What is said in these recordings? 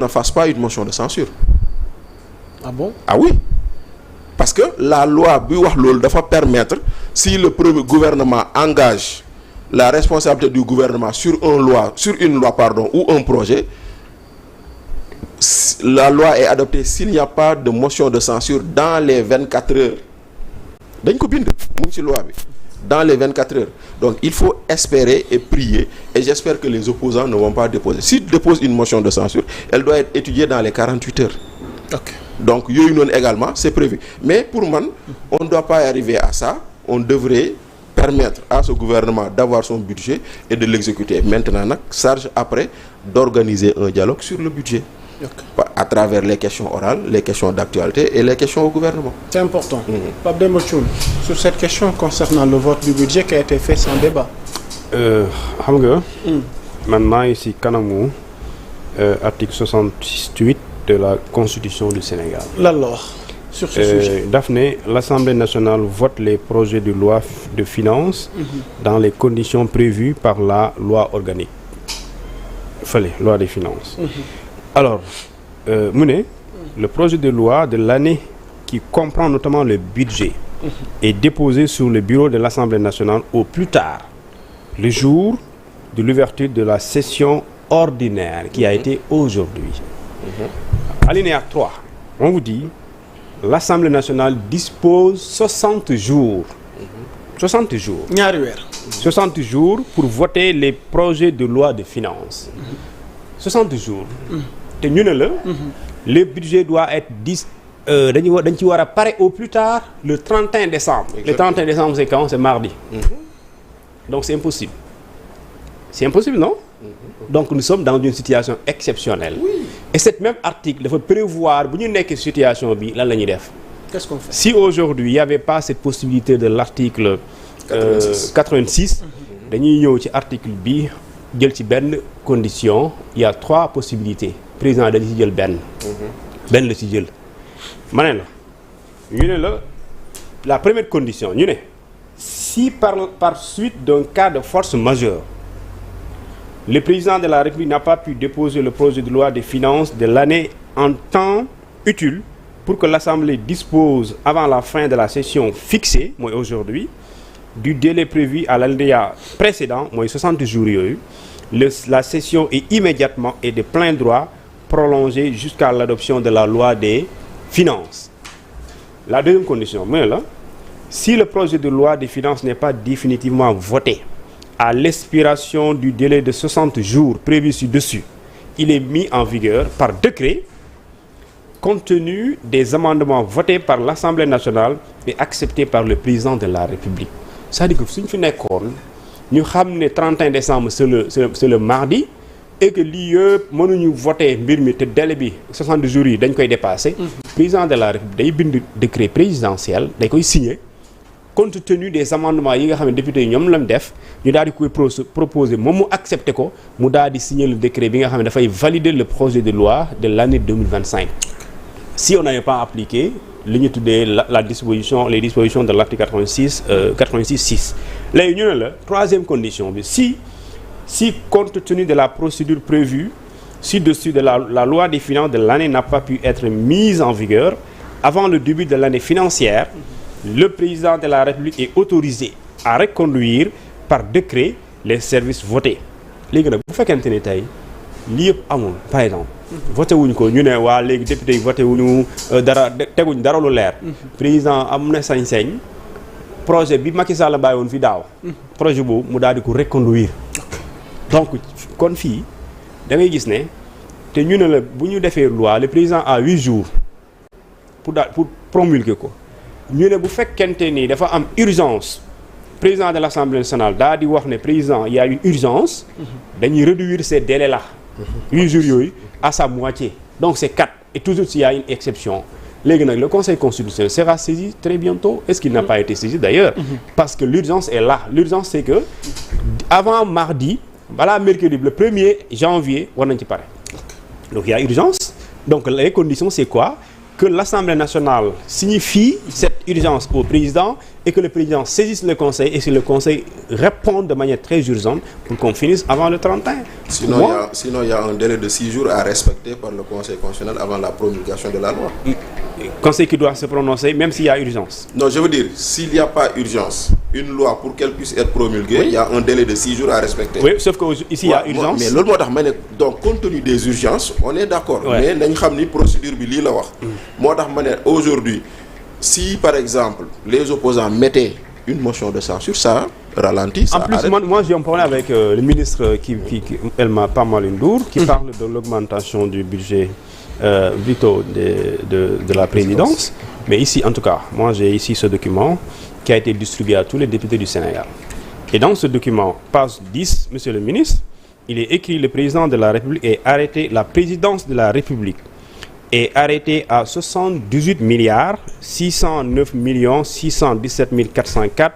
ne fasse pas une motion de censure. Ah bon? Ah oui, parce que la loi bi wax loolu dafa permettre, si le premier gouvernement engage la responsabilité du gouvernement sur une loi ou un projet, la loi est adoptée s'il n'y a pas de motion de censure dans les 24 heures. dañ ko bind mu ngi ci loi bi dans les 24 heures. Donc il faut espérer et prier, et j'espère que les opposants ne vont pas déposer. S'ils déposent une motion de censure, elle doit être étudiée dans les 48 heures. Ok. Donc yooyu noonu également c'est prévu, mais pour man on ne doit pas arriver à ça. On devrait permettre à ce gouvernement d'avoir son budget et de l'exécuter. Maintenant nag charge après d'organiser un dialogue sur le budget. Okay. À travers les questions orales, les questions d'actualité et les questions au gouvernement. C'est important. Pape Demba Thioune, sur cette question concernant le vote du budget qui a été fait sans débat. Xam nga. Man maa ngi ci kanamu article 68 de la Constitution du Sénégal. Lan la wax sur ce sujet. Daf ne l'Assemblée nationale vote les projets de loi de finances dans les conditions prévues par la loi organique. Fallait loi des finances. Alors, mu ne le projet de loi de l'année qui comprend notamment le budget est déposé sur le bureau de l'Assemblée nationale au plus tard le jour de l'ouverture de la session ordinaire qui a été aujourd'hui. Alinéa 3, on vous dit l'Assemblée nationale dispose 60 jours. 60 jours. ñaari weer. 60 jours pour voter les projets de loi de finances. 60 jours. te ñu ne la. le budget doit être dañ ci war a pare au plus tard le 31 décembre. Exactement. Le 31 décembre c'est quand? C'est mardi. Donc c'est impossible. C'est impossible, non? Donc nous sommes dans une situation exceptionnelle. Oui. Et cet même article dafa prévoir bu ñu nekk situation bi lan la ñuy def. Qu'est-ce qu'on fait? Si aujourd'hui il y avait pas cette possibilité de l'article 86 dañuy ñëw ci article bi jël ci benn condition. Il y a 3 possibilités. Président dañu ci jël benn la ci jël. Ma ne la ñu ne la première condition ñu ne si par suite d'un cas de force majeure le président de la République n'a pas pu déposer le projet de loi des finances de l'année en temps utile pour que l'Assemblée dispose avant la fin de la session fixée, mooy aujourd'hui, du délai prévu à l'alinéa précédent, mooy 60 jours yooyu, la session est immédiatement et de plein droit prolongée jusqu'à l'adoption de la loi des finances. La deuxième condition, mooy la si le projet de loi des finances n'est pas définitivement voté à l'expiration du délai de 60 jours prévu ci-dessus, il est mis en vigueur par décret compte tenu des amendements votés par l'Assemblée nationale et acceptés par le président de la République. C'est-à-dire que suñ fi nekkoon ñu xam ne 31 décembre c'est le mardi et que lii yëpp mënuñu voter mbir mi te délai bi 60 jours yi dañ koy dépasser. Président de la République day bind décret présidentiel day koy signer compte tenu des amendements yi nga xam ne député yi ñoom lañ def ñu daal di koy proposer moom mu accepter ko mu daal di signer le décret bi nga xam ne dafay valider le projet de loi de l'année 2025. Si on n'avait pas appliqué li ñu tuddee les dispositions de l'article 86 léegi ñu ne la troisième condition bi si compte tenu de la procédure prévue ci-dessus de la loi des finances de l'année n'a pas pu être mise en vigueur avant le début de l'année financière, le président de la République est autorisé à reconduire par décret les services votés. Léegi nag bu fekkente ne tey lii yëpp amul par exemple voté wuñ ko ñu ne waa léegi député yi voté wuñu dara teguñ dara lu leer. Président am na sañ-sañ projet bi Macky Sall bàyyi woon fi daaw. projet boobu mu daal di ko reconduire. Donc kon fii da ngay gis ne te ñu ne la bu ñu defee loi le président a 8 jours pour promulguer ko ñu ne bu fekkente ni dafa am urgence président de l'Assemblée nationale daa di wax ne président il y a une urgence dañuy réduire ces délais là 8 jours yooyu à sa moitié donc c'est 4 et toujours s'il y a une exception. Léegi nag le Conseil constitutionnel sera saisi très bientôt. Est-ce qu'il n'a pas été saisi d'ailleurs? Parce que l'urgence est là. L'urgence c'est que avant mardi balaa mercredi le 1er janvier war nañ ci pare. Donc il y a urgence. Donc les conditions c'est quoi? Que l'Assemblée nationale signifie cette urgence au président et que le président saisisse le conseil et que le conseil réponde de manière très urgente pour qu'on finisse avant le 31. Sinon, il y a un délai de 6 jours à respecter par le Conseil constitutionnel avant la promulgation de la loi. Conseil qui doit se prononcer même s'il y a urgence. Non, je veux dire, s'il n'y a pas urgence, une loi pour qu'elle puisse être promulguée, il y a un délai de 6 jours à respecter. Oui, sauf qu'ici il y a urgence. Mais l'autre donc compte tenu des urgences, on est d'accord. Mais nañ xam ni procédure bi lii la wax. Moo tax ma ne aujourd'hui, si par exemple les opposants mettaient une motion de censure, ça ralentit, ça arrête. En plus, moi j'ai un problème avec le ministre Elma Pamal-Ndour qui parle de l'augmentation du budget plutôt de la présidence. Mais ici, en tout cas, moi j'ai ici ce document qui a été distribué à tous les députés du Sénégal. Et dans ce document, page 10, monsieur le ministre, il est écrit: le président de la République est arrêté, la présidence de la République est arrêtée à 78 milliards 609 millions 617 404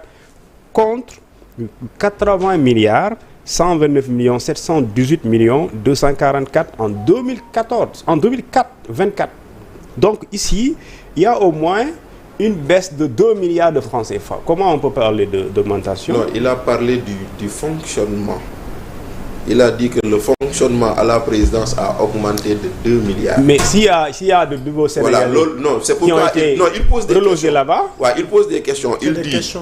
contre 80 milliards 129 millions 718 millions 244 en 2014, en 2024. Donc ici, il y a au moins une baisse de 2 milliards de francs CFA. Comment on peut parler d'augmentation? Non, il a parlé du fonctionnement. Il a dit que le fonctionnement à la présidence a augmenté de 2 milliards. Mais s'il y a de nouveaux Sénégalais qui ont été relogés là-bas. Ouais, il pose des questions. Il dit.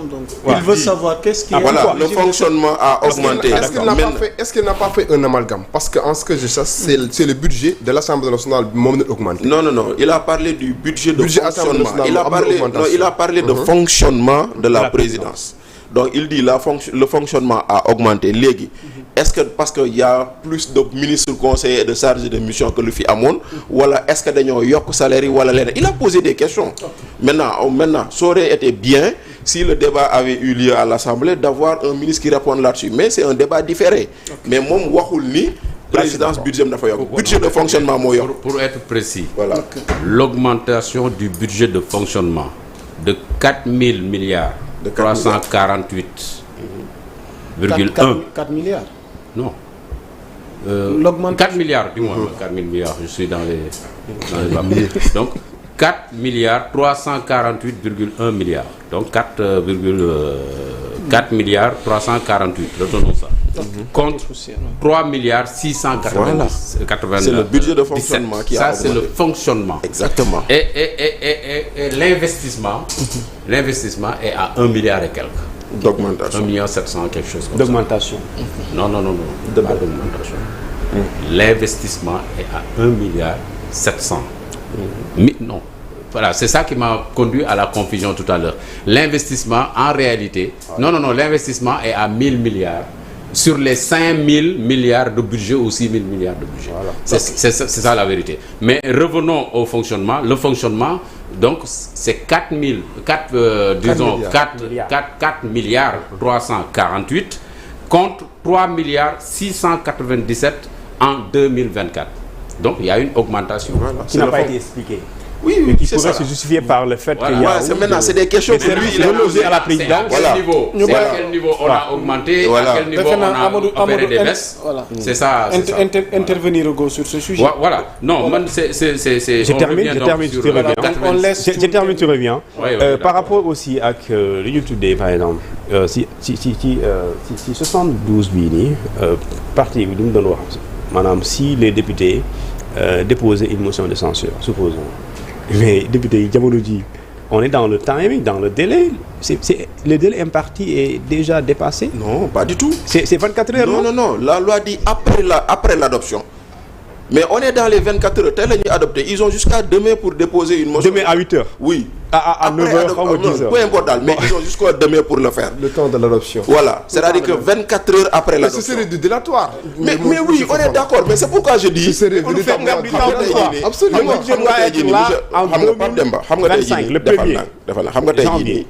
Il veut savoir qu'est-ce qui le fonctionnement a augmenté. Est-ce qu'il n'a pas fait un amalgame? Parce que en ce que je sais, c'est le budget de l'Assemblée nationale qui a augmenté. Non. Il a parlé du budget de fonctionnement. Il a parlé de fonctionnement de la présidence. Donc il dit le fonctionnement a augmenté. Légui. Est-ce que parce qu'il y a plus de ministres conseillers et de chargés de mission que le FI Amon, ou alors est-ce que dañoo yok salaire wala leneen? Il a posé des questions. Maintenant, ça aurait été bien si le débat avait eu lieu à l'Assemblée d'avoir un ministre qui réponde là-dessus. Mais c'est un débat différé. Mais moom waxul ni présidence budget dafa yok. Budget de fonctionnement moo yok. Pour être précis, voilà. L'augmentation du budget de fonctionnement de 4 000 milliards de 348,1 4 milliards. Non. 4 milliards, dis-moi, 4 000 milliards, je suis dans les papiers. Donc, 4 milliards 348,1 milliards. Donc, 4 milliards 348, retenons ça. Contre 3 milliards 690. C'est le budget de fonctionnement qui a augmenté. Ça, c'est le fonctionnement. Exactement. Et l'investissement est à 1 milliard et quelques. D'augmentation. 1 milliard 700 quelque chose comme d'augmentation. Ça. Non. Pas d'augmentation. L'investissement est à 1 milliard 700. Non. Voilà, c'est ça qui m'a conduit à la confusion tout à l'heure. L'investissement, en réalité, l'investissement est à 1000 milliards. Sur les 5000 milliards de budget ou 6000 milliards de budget. Voilà. C'est ça la vérité. Mais revenons au fonctionnement. Le fonctionnement, donc, c'est 4 milliards 348 contre 3 milliards 697 en 2024. Donc, il y a une augmentation. Voilà. Qui n'a pas été expliquée. Oui, mais qui pourrait se justifier par le fait qu'il y a... Maintenant, c'est des questions que lui, il a posées à la présidence. À quel niveau on a augmenté, à quel niveau on a opéré des baisses. Voilà. C'est ça. Intervenir sur ce sujet. Voilà. Non, je termine, tu reviens. Par rapport aussi à le YouTube Day, par exemple, si 72 bini, parti, madame, si les députés déposaient une motion de censure, supposons. Mais député Diamonoji, on est dans le timing, dans le délai. Le délai imparti est déjà dépassé? Non, pas du tout. C'est 24 heures? Non. La loi dit après l'adoption. Mais on est dans les 24 heures. Tel est adopté. Ils ont jusqu'à demain pour déposer une motion. Demain à 8 heures? Oui. À 9 heures, ou 10 heures? Peu importe, mais ils ont jusqu'à demain pour le faire. Le temps de l'adoption. Voilà. C'est-à-dire que 24 heures après l'adoption. Mais ce serait du dilatoire. Mais oui, on est d'accord. Mais c'est pourquoi je dis... Ce serait du dilatoire. Absolument. Je dois être là en 2025, le premier janvier.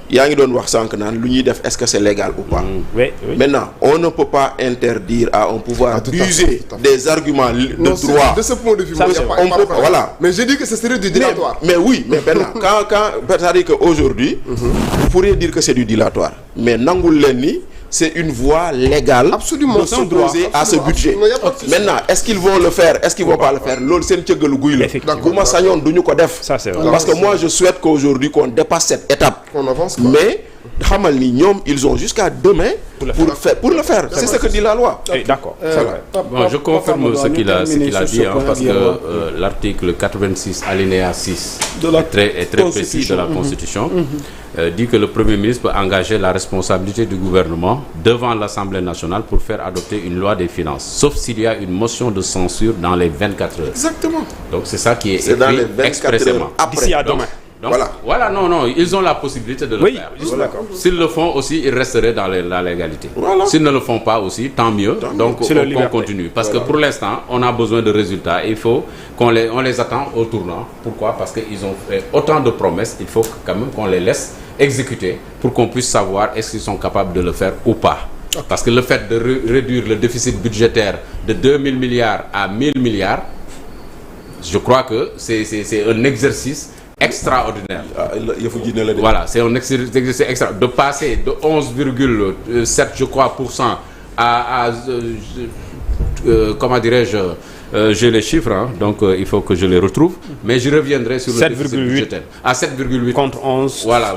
Yaa ngi doon wax sànq naan lu ñuy def est-ce que c'est légal ou pas. Oui. Maintenant, on ne peut pas interdire à un pouvoir d'user des arguments de droit. De ce point de vue, voilà. Mais j'ai dit que ce serait du dilatoire. Mais oui, mais maintenant, quand c'est-à-dire qu'aujourd'hui, vous pourriez dire que c'est du dilatoire. Mais nangul leen ni c'est une voie légale de s'opposer à ce budget. Maintenant, est-ce qu'ils vont le faire? Est-ce qu'ils vont pas le faire? L'autre, c'est un tchègue le gouille. Parce que moi, je souhaite qu'aujourd'hui, qu'on dépasse cette étape. qu'on avance quoi. Mais xamal ni ñoom ils ont jusqu'à demain pour le faire. C'est ce que dit la loi. D'accord. Bon, je confirme ce qu'il a dit parce que l'article 86 alinéa 6 est très précis de la Constitution. Dit que le Premier ministre peut engager la responsabilité du gouvernement devant l'Assemblée nationale pour faire adopter une loi des finances, sauf s'il y a une motion de censure dans les 24 heures. Exactement. Donc c'est ça qui est écrit dans les 24 expressément. heures après. D'ici à demain. Donc, voilà, non, ils ont la possibilité de le faire. S'ils le font aussi, ils resteraient dans la légalité. Voilà. S'ils ne le font pas aussi, tant mieux. Donc, on continue. Parce que pour l'instant, on a besoin de résultats. Il faut on les attend au tournant. Pourquoi? Parce qu'ils ont fait autant de promesses. Il faut quand même qu'on les laisse exécuter pour qu'on puisse savoir est-ce qu'ils sont capables de le faire ou pas. Parce que le fait de réduire le déficit budgétaire de 2000 milliards à 1000 milliards, je crois que c'est un exercice extraordinaire. Voilà, c'est un exercice extra. De passer de 11,7 je crois à comment dirais-je, j'ai les chiffres, hein, donc il faut que je les retrouve, mais je reviendrai sur le déficit budgétaire. À 7,8 contre 11. Voilà.